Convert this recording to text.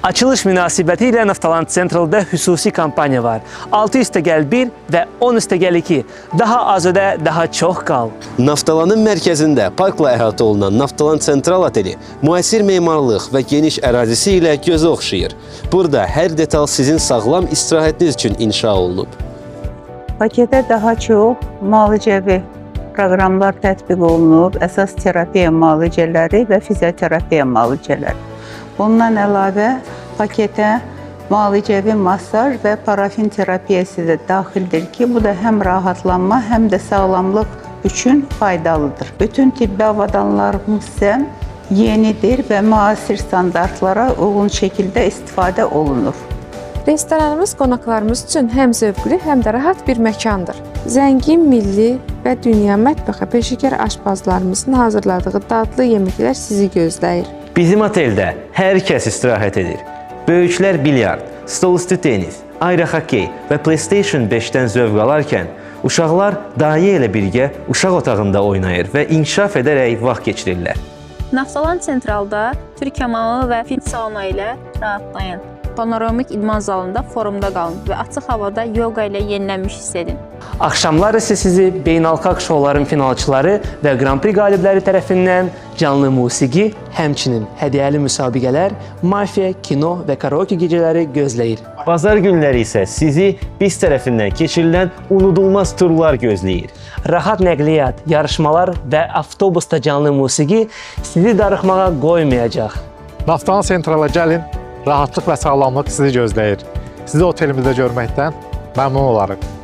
Açılış münasibətilə Naftaland Central'da xüsusi kampanya var. 6+1 və 10+2. Daha az ödə, daha çox qal. Naftalandın mərkəzində parkla əhatə olunan Naftaland Central Oteli müasir memarlıq və geniş ərazisi ilə gözə oxşayır. Burada hər detal sizin sağlam istirahətiniz üçün inşa olunub. Paketə daha çox müalicəvi proqramlar tətbiq olunub, əsas terapiya müalicələri və fizioterapiya müalicələri. Bundan əlavə paketə müalicəvi masaj və parafin terapiyası da daxildir ki, bu da həm rahatlanma, həm də sağlamlıq üçün faydalıdır. Bütün tibbi avadanlarımız isə yenidir və müasir standartlara uyğun şəkildə istifadə olunur. Restoranımız qonaqlarımız üçün həm zövqlü, həm də rahat bir məkandır. Zəngin, milli və dünya mətbəxə peşəkar aşpazlarımızın hazırladığı dadlı yeməklər sizi gözləyir. Bizim oteldə hər kəs istirahət edir. Böyüklər bilyard, stolüstü tenis, ayrı hokey və PlayStation 5-dən zövq alarkən, uşaqlar dayə ilə birgə uşaq otağında oynayır və inkişaf edərək vaxt keçirirlər. Naftaland Centralda Türk hamamı və fit sauna ilə rahatlayın. Panoramik idman zalında forumda qalın və açıq havada yoga ilə yenilənmiş hiss edin. Axşamlar isə sizi beynəlxalq şouların finalçıları və Grand Prix qalibləri tərəfindən canlı musiqi, həmçinin hədiyyəli müsabiqələr, mafiya, kino və karaoke gecələri gözləyir. Bazar günləri isə sizi biz tərəfindən keçirilən unudulmaz turlar gözləyir. Rahat nəqliyyat, yarışmalar və avtobusda canlı musiqi sizi darıxmağa qoymayacaq. Naftaland Centrala gəlin, rahatlıq və sağlamlıq sizi gözləyir. Sizi otelimizdə görməkdən məmnun olarıq.